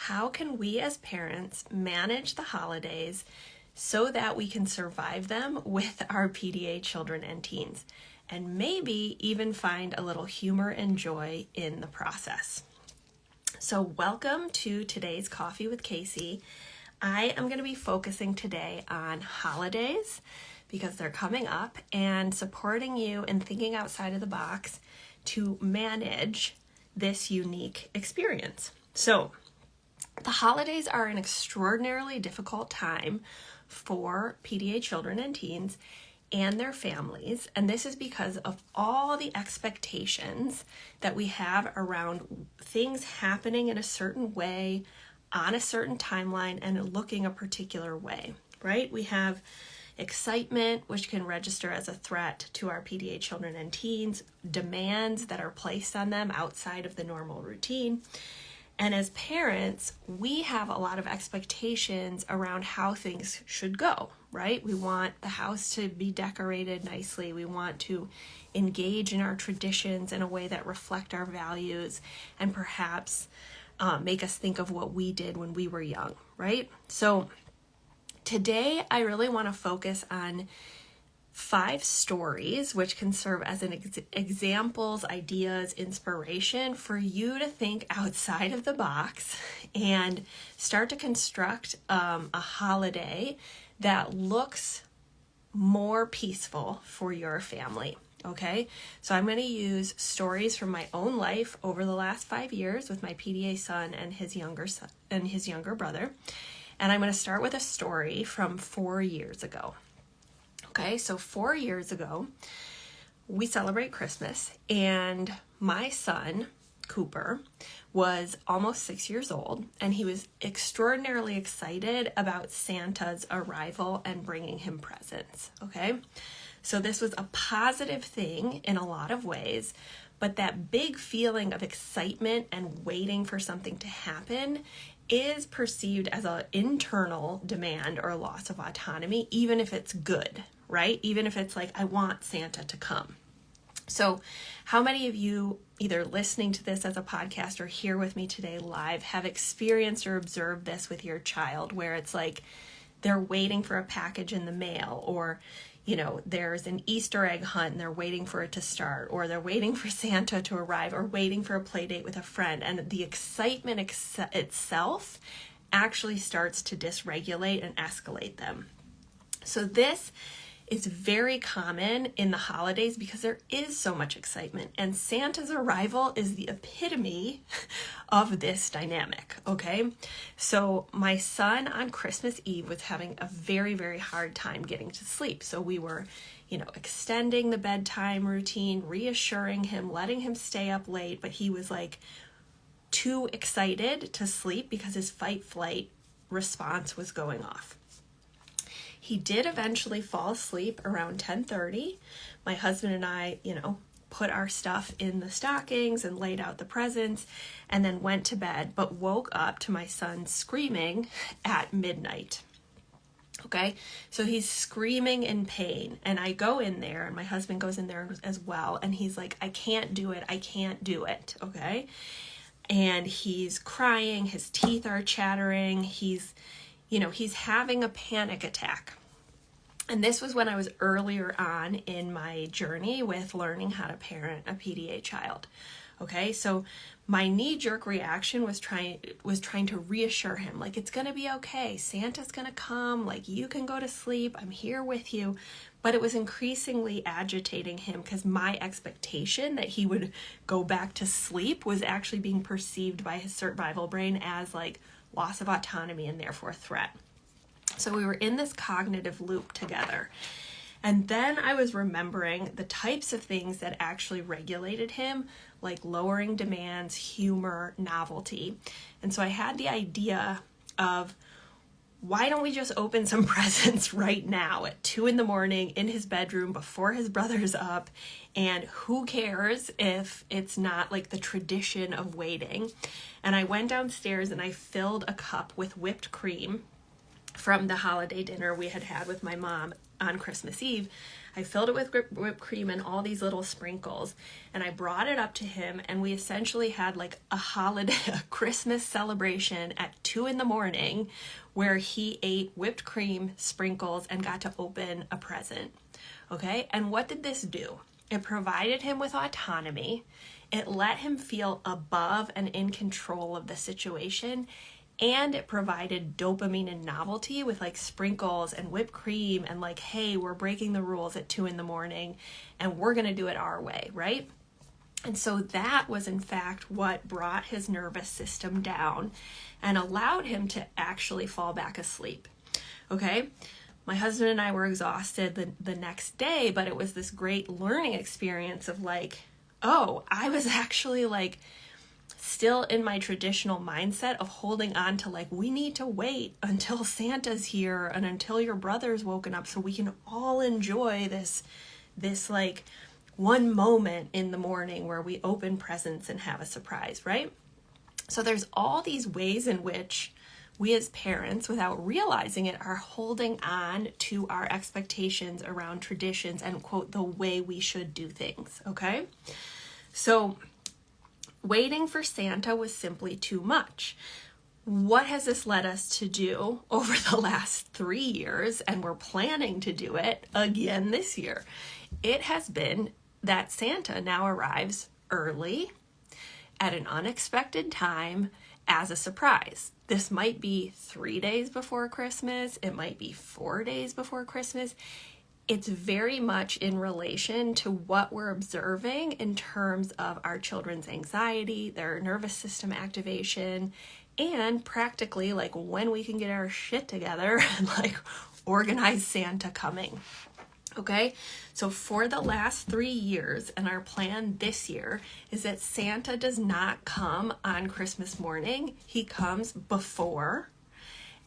how can we as parents manage the holidays so that we can survive them with our PDA children and teens, and maybe even find a little humor and joy in the process. So welcome to today's Coffee with Casey. I am going to be focusing today on holidays because they're coming up and supporting you in thinking outside of the box to manage this unique experience. So the holidays are an extraordinarily difficult time for PDA children and teens and their families, and this is because of all the expectations that we have around things happening in a certain way, on a certain timeline, and looking a particular way, right? We have excitement, which can register as a threat to our PDA children and teens, demands that are placed on them outside of the normal routine. And as parents, we have a lot of expectations around how things should go, right? We want the house to be decorated nicely. We want to engage in our traditions in a way that reflect our values and perhaps make us think of what we did when we were young, right? So today, I really want to focus on 5 stories which can serve as an examples, ideas, inspiration for you to think outside of the box and start to construct a holiday that looks more peaceful for your family. Okay, so I'm going to use stories from my own life over the last 5 years with my PDA son and his younger brother. And I'm going to start with a story from 4 years ago. Okay, so 4 years ago, we celebrate Christmas, and my son, Cooper, was almost 6 years old, and he was extraordinarily excited about Santa's arrival and bringing him presents, okay? So this was a positive thing in a lot of ways, but that big feeling of excitement and waiting for something to happen is perceived as an internal demand or loss of autonomy, even if it's good, right? Even if it's like, I want Santa to come. So how many of you, either listening to this as a podcast or here with me today live, have experienced or observed this with your child, where it's like they're waiting for a package in the mail, or there's an Easter egg hunt and they're waiting for it to start, or they're waiting for Santa to arrive, or waiting for a play date with a friend, and the excitement itself actually starts to dysregulate and escalate them. So this is very common in the holidays because there is so much excitement, and Santa's arrival is the epitome of this dynamic, okay? So my son on Christmas Eve was having a very, very hard time getting to sleep. So we were, extending the bedtime routine, reassuring him, letting him stay up late, but he was like too excited to sleep because his fight-flight response was going off. He did eventually fall asleep around 10:30. My husband and I, put our stuff in the stockings and laid out the presents and then went to bed, but woke up to my son screaming at midnight. Okay, so he's screaming in pain, and I go in there, and my husband goes in there as well, and he's like, I can't do it, okay? And he's crying, his teeth are chattering, he's having a panic attack. And this was when I was earlier on in my journey with learning how to parent a PDA child. Okay, so my knee-jerk reaction was trying to reassure him, like, it's going to be okay. Santa's going to come. Like, you can go to sleep. I'm here with you. But it was increasingly agitating him because my expectation that he would go back to sleep was actually being perceived by his survival brain as like loss of autonomy and therefore a threat. So we were in this cognitive loop together. And then I was remembering the types of things that actually regulated him, like lowering demands, humor, novelty. And so I had the idea of, why don't we just open some presents right now at 2 a.m. in his bedroom before his brother's up? And who cares if it's not like the tradition of waiting? And I went downstairs and I filled a cup with whipped cream from the holiday dinner we had with my mom on Christmas Eve. I filled it with whipped cream and all these little sprinkles, and I brought it up to him, and we essentially had like a holiday, a Christmas celebration at 2 a.m. where he ate whipped cream, sprinkles, and got to open a present. Okay, and what did this do? It provided him with autonomy. It let him feel above and in control of the situation. And it provided dopamine and novelty with like sprinkles and whipped cream and like, hey, we're breaking the rules at 2 a.m. and we're going to do it our way, right? And so that was in fact what brought his nervous system down and allowed him to actually fall back asleep. Okay? My husband and I were exhausted the next day, but it was this great learning experience of like, oh, I was actually like still in my traditional mindset of holding on to like, we need to wait until Santa's here and until your brother's woken up so we can all enjoy this like one moment in the morning where we open presents and have a surprise, right? So there's all these ways in which we as parents, without realizing it, are holding on to our expectations around traditions and, quote, the way we should do things, okay? So waiting for Santa was simply too much. What has this led us to do over the last 3 years, and we're planning to do it again this year? It has been that Santa now arrives early at an unexpected time as a surprise. This might be 3 days before Christmas. It might be 4 days before Christmas. It's very much in relation to what we're observing in terms of our children's anxiety, their nervous system activation, and practically like when we can get our shit together and like organize Santa coming. Okay, so for the last 3 years, and our plan this year is that Santa does not come on Christmas morning. He comes before,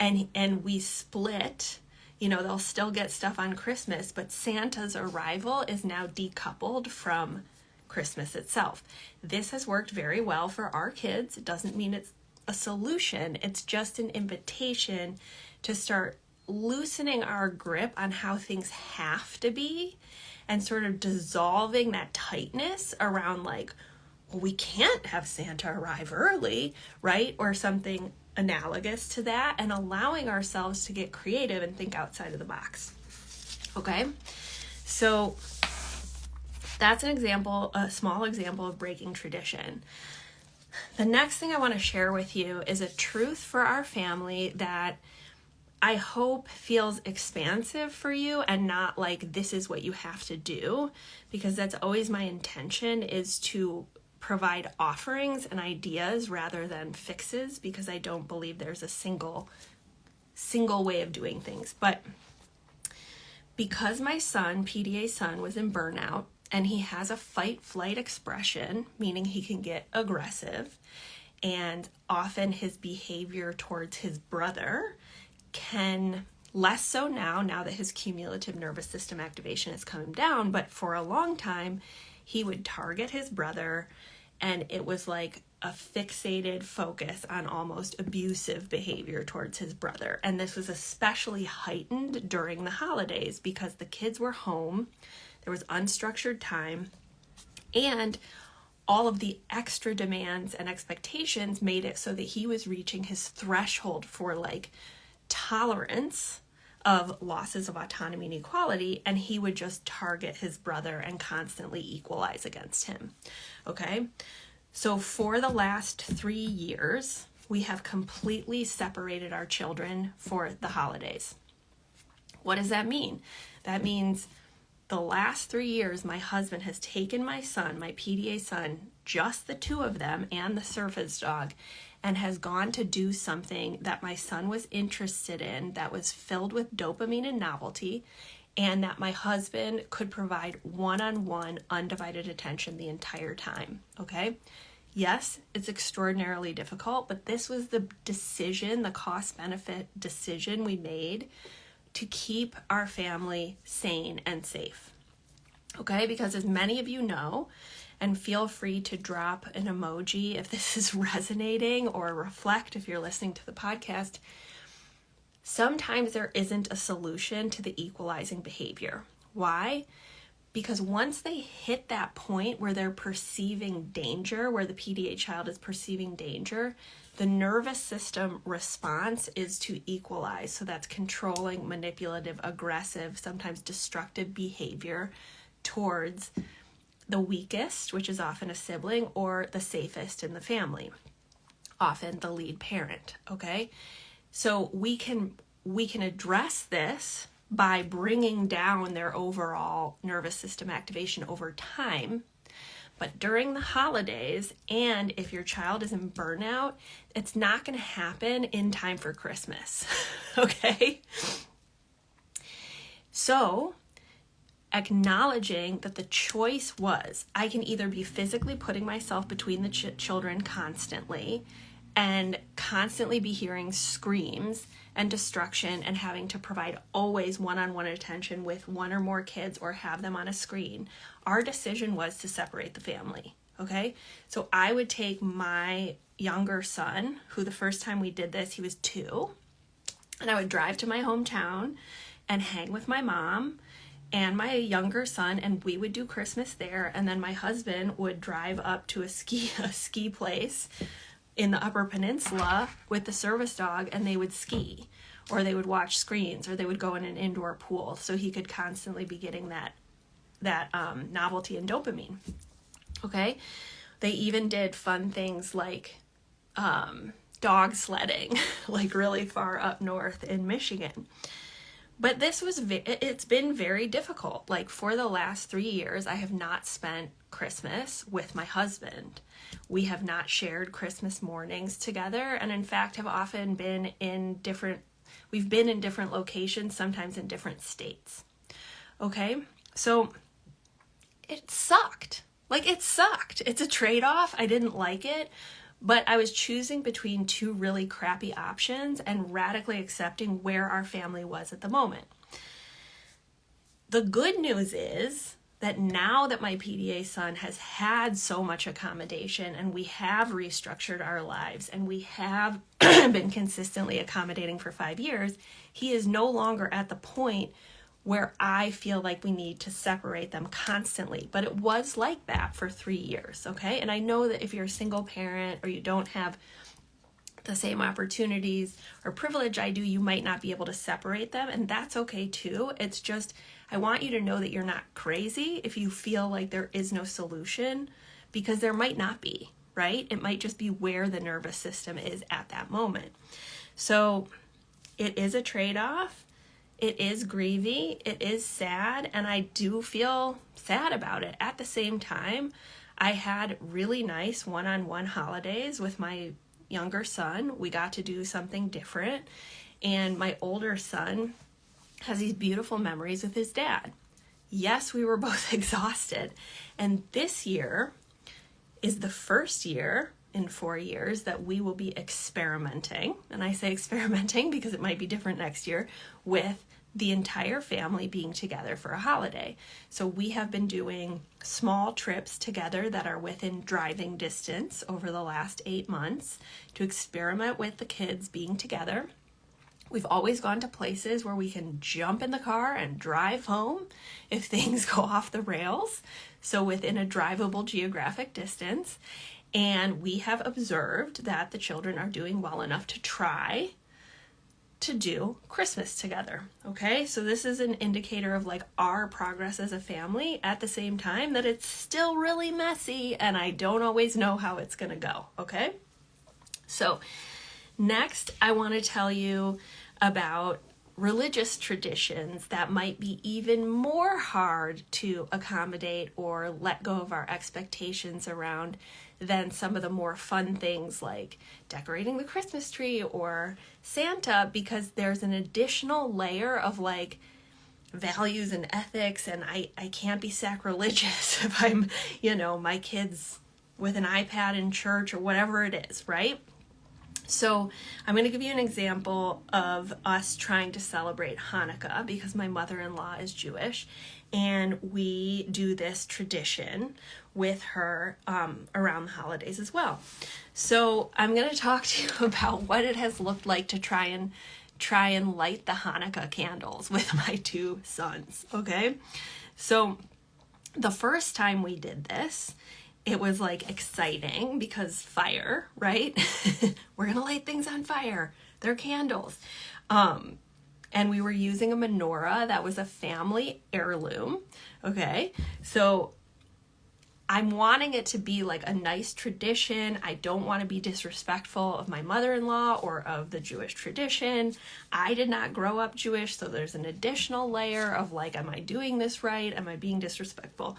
and we split. You know, they'll still get stuff on Christmas, but Santa's arrival is now decoupled from Christmas itself. This has worked very well for our kids. It doesn't mean it's a solution. It's just an invitation to start loosening our grip on how things have to be and sort of dissolving that tightness around like, well, we can't have Santa arrive early, right? Or something analogous to that, and allowing ourselves to get creative and think outside of the box. Okay? So that's an example, a small example of breaking tradition. The next thing I want to share with you is a truth for our family that I hope feels expansive for you and not like this is what you have to do, because that's always my intention, is to provide offerings and ideas rather than fixes, because I don't believe there's a single way of doing things. But because my son, PDA son, was in burnout and he has a fight-flight expression, meaning he can get aggressive, and often his behavior towards his brother can, less so now that his cumulative nervous system activation has come down, but for a long time he would target his brother, and it was like a fixated focus on almost abusive behavior towards his brother. And this was especially heightened during the holidays because the kids were home, there was unstructured time, and all of the extra demands and expectations made it so that he was reaching his threshold for like tolerance of losses of autonomy and equality, and he would just target his brother and constantly equalize against him. Okay, so for the last 3 years, we have completely separated our children for the holidays. What does that mean? That means the last 3 years, my husband has taken my son, my PDA son, just the two of them and the surface dog, and has gone to do something that my son was interested in, that was filled with dopamine and novelty, and that my husband could provide one-on-one undivided attention the entire time, okay? Yes, it's extraordinarily difficult, but this was the decision, the cost-benefit decision we made to keep our family sane and safe, okay? Because as many of you know, and feel free to drop an emoji if this is resonating, or reflect if you're listening to the podcast, sometimes there isn't a solution to the equalizing behavior. Why? Because once they hit that point where they're perceiving danger, where the PDA child is perceiving danger, the nervous system response is to equalize. So that's controlling, manipulative, aggressive, sometimes destructive behavior towards the weakest, which is often a sibling, or the safest in the family, often the lead parent, okay? So we can address this by bringing down their overall nervous system activation over time. But during the holidays, and if your child is in burnout, it's not going to happen in time for Christmas, okay? So acknowledging that the choice was, I can either be physically putting myself between the children constantly and constantly be hearing screams and destruction and having to provide always one-on-one attention with one or more kids or have them on a screen. Our decision was to separate the family, okay? So I would take my younger son, who the first time we did this, he was 2, and I would drive to my hometown and hang with my mom and my younger son, and we would do Christmas there, and then my husband would drive up to a ski place in the Upper Peninsula with the service dog, and they would ski, or they would watch screens, or they would go in an indoor pool, so he could constantly be getting that novelty and dopamine. Okay, they even did fun things like dog sledding, like really far up north in Michigan. But it's been very difficult. Like for the last 3 years, I have not spent Christmas with my husband. We have not shared Christmas mornings together, and in fact have often been we've been in different locations, sometimes in different states. Okay, so it sucked. It's a trade-off. I didn't like it, but I was choosing between 2 really crappy options and radically accepting where our family was at the moment. The good news is that now that my PDA son has had so much accommodation and we have restructured our lives and we have been consistently accommodating for 5 years, he is no longer at the point where I feel like we need to separate them constantly. But it was like that for 3 years, okay? And I know that if you're a single parent or you don't have the same opportunities or privilege I do, you might not be able to separate them, and that's okay too. It's just, I want you to know that you're not crazy if you feel like there is no solution, because there might not be, right? It might just be where the nervous system is at that moment. So it is a trade-off. It is grievy, it is sad, and I do feel sad about it. At the same time, I had really nice one-on-one holidays with my younger son. We got to do something different, and my older son has these beautiful memories with his dad. Yes, we were both exhausted, and this year is the first year in 4 years that we will be experimenting, and I say experimenting because it might be different next year, with the entire family being together for a holiday. So we have been doing small trips together that are within driving distance over the last 8 months to experiment with the kids being together. We've always gone to places where we can jump in the car and drive home if things go off the rails, so within a drivable geographic distance. And we have observed that the children are doing well enough to try to do Christmas together, okay? So this is an indicator of like our progress as a family, at the same time that it's still really messy and I don't always know how it's gonna go, okay? So next, I want to tell you about religious traditions that might be even more hard to accommodate or let go of our expectations around than some of the more fun things like decorating the Christmas tree or Santa, because there's an additional layer of like values and ethics, and I can't be sacrilegious if I'm, my kids with an iPad in church or whatever it is, right? So I'm going to give you an example of us trying to celebrate Hanukkah, because my mother-in-law is Jewish, and we do this tradition with her around the holidays as well. So I'm going to talk to you about what it has looked like to try and try and light the Hanukkah candles with my 2 sons, okay? So the first time we did this, it was like exciting because fire, right? We're gonna light things on fire. They're candles. And we were using a menorah that was a family heirloom, okay? So I'm wanting it to be like a nice tradition. I don't want to be disrespectful of my mother-in-law or of the Jewish tradition. I did not grow up Jewish, so there's an additional layer of like, am I doing this right? Am I being disrespectful?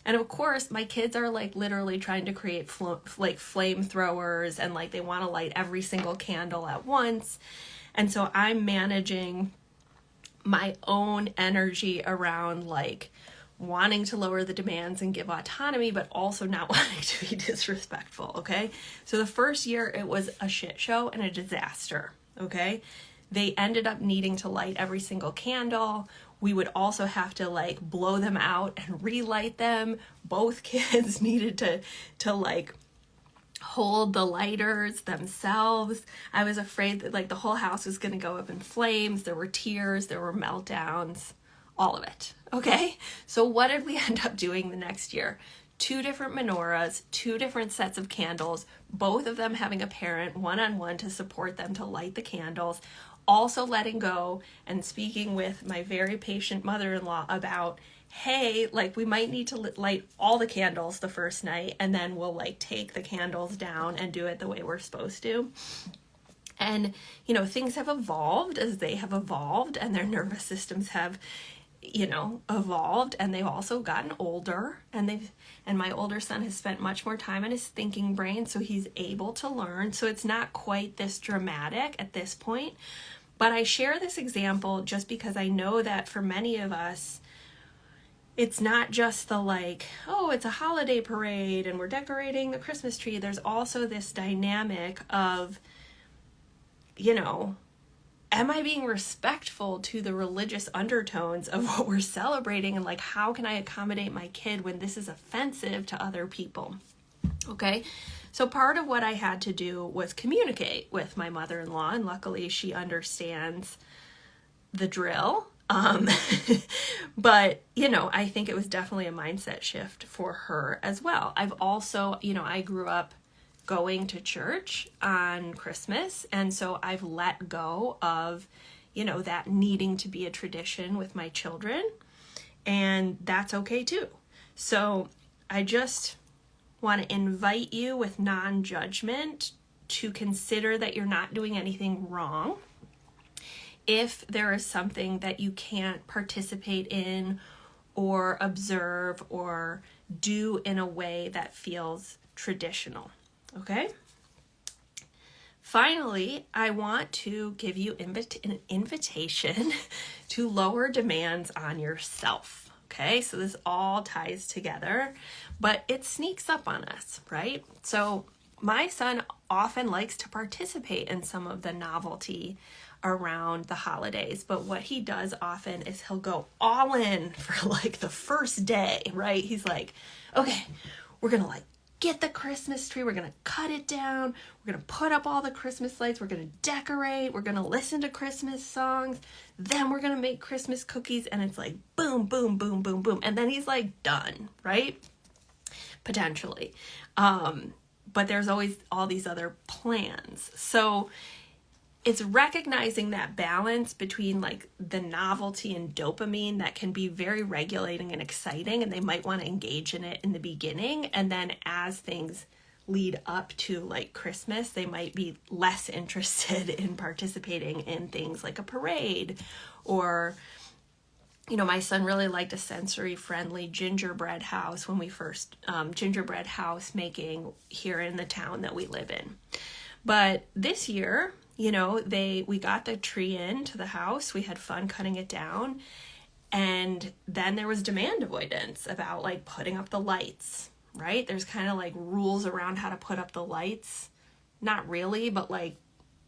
And of course, my kids are like literally trying to create like flamethrowers, and like they want to light every single candle at once. And so I'm managing my own energy around like wanting to lower the demands and give autonomy, but also not wanting to be disrespectful, okay? So the first year it was a shit show and a disaster, okay? They ended up needing to light every single candle. We would also have to like blow them out and relight them. Both kids needed to like hold the lighters themselves. I was afraid that like the whole house was going to go up in flames. There were tears, there were meltdowns, all of it. Okay. So what did we end up doing the next year? 2 different menorahs, 2 different sets of candles, both of them having a parent one-on-one to support them to light the candles. Also letting go and speaking with my very patient mother-in-law about, hey, like we might need to light all the candles the first night, and then we'll like take the candles down and do it the way we're supposed to. And, you know, things have evolved as they have evolved, and their nervous systems have, you know, evolved, and they've also gotten older, and my older son has spent much more time in his thinking brain, so he's able to learn. So it's not quite this dramatic at this point. But I share this example just because I know that for many of us, it's not just the like, oh, it's a holiday parade and we're decorating the Christmas tree. There's also this dynamic of, you know, am I being respectful to the religious undertones of what we're celebrating? And like, how can I accommodate my kid when this is offensive to other people? Okay. So part of what I had to do was communicate with my mother-in-law, and luckily she understands the drill. But, you know, I think it was definitely a mindset shift for her as well. I've also, you know, I grew up going to church on Christmas, and so I've let go of, you know, that needing to be a tradition with my children, and that's okay too. So I just want to invite you with non-judgment to consider that you're not doing anything wrong. If there is something that you can't participate in or observe or do in a way that feels traditional, okay? Finally, I want to give you an invitation to lower demands on yourself, okay? So this all ties together, but it sneaks up on us, right? So my son often likes to participate in some of the novelty around the holidays, but what he does often is he'll go all in for like the first day, right? He's like, okay, we're gonna like get the Christmas tree, we're gonna cut it down, we're gonna put up all the Christmas lights, we're gonna decorate, we're gonna listen to Christmas songs, then we're gonna make Christmas cookies, and it's like boom, boom, boom, boom, boom, and then he's like done, right? Potentially. But there's always all these other plans. So it's recognizing that balance between like the novelty and dopamine that can be very regulating and exciting, and they might want to engage in it in the beginning. And then as things lead up to like Christmas, they might be less interested in participating in things like a parade, or, you know, my son really liked a sensory friendly gingerbread house when we first, gingerbread house making here in the town that we live in. But this year, you know, we got the tree into the house, we had fun cutting it down, and then there was demand avoidance about like putting up the lights, right? There's kind of like rules around how to put up the lights. Not really, but like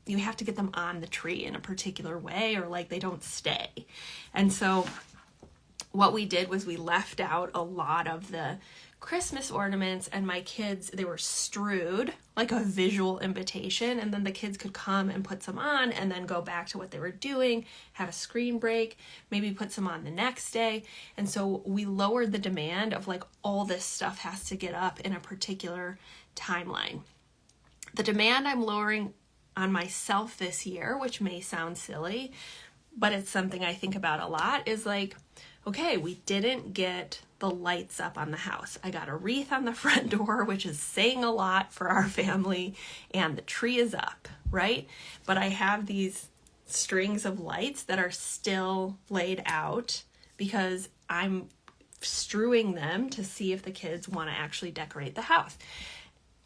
you have to get them on the tree in a particular way or like they don't stay. And so what we did was we left out a lot of the Christmas ornaments, and my kids, they were strewed like a visual invitation, and then the kids could come and put some on and then go back to what they were doing, have a screen break, maybe put some on the next day. And so we lowered the demand of like all this stuff has to get up in a particular timeline. The demand I'm lowering on myself this year, which may sound silly, but it's something I think about a lot, is like, okay, we didn't get the lights up on the house. I got a wreath on the front door, which is saying a lot for our family, and the tree is up, right? But I have these strings of lights that are still laid out because I'm strewing them to see if the kids want to actually decorate the house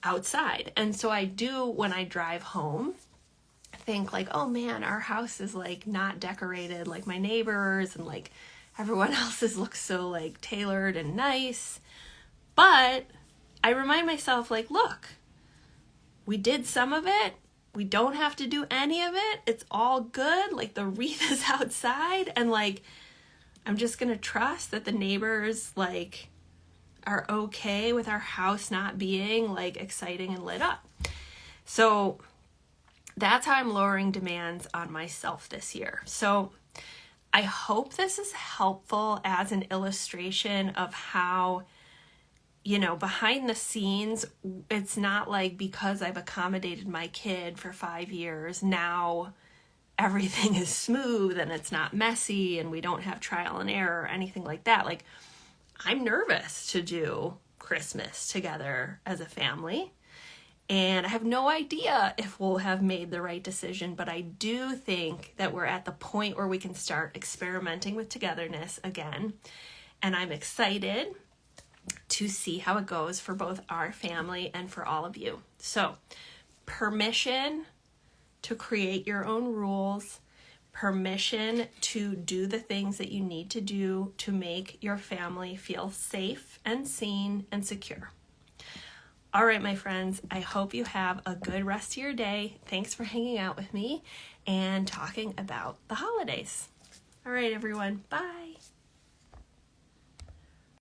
outside. And so I do, when I drive home, think like, oh man, our house is like not decorated like my neighbors, and like everyone else's looks so like tailored and nice. But I remind myself like, look, we did some of it. We don't have to do any of it. It's all good. Like the wreath is outside, and like I'm just going to trust that the neighbors like are okay with our house not being like exciting and lit up. So that's how I'm lowering demands on myself this year. So I hope this is helpful as an illustration of how, you know, behind the scenes, it's not like because I've accommodated my kid for 5 years, now everything is smooth and it's not messy and we don't have trial and error or anything like that. Like, I'm nervous to do Christmas together as a family. And I have no idea if we'll have made the right decision, but I do think that we're at the point where we can start experimenting with togetherness again. And I'm excited to see how it goes for both our family and for all of you. So, permission to create your own rules, permission to do the things that you need to do to make your family feel safe and seen and secure. All right, my friends, I hope you have a good rest of your day. Thanks for hanging out with me and talking about the holidays. All right, everyone. Bye.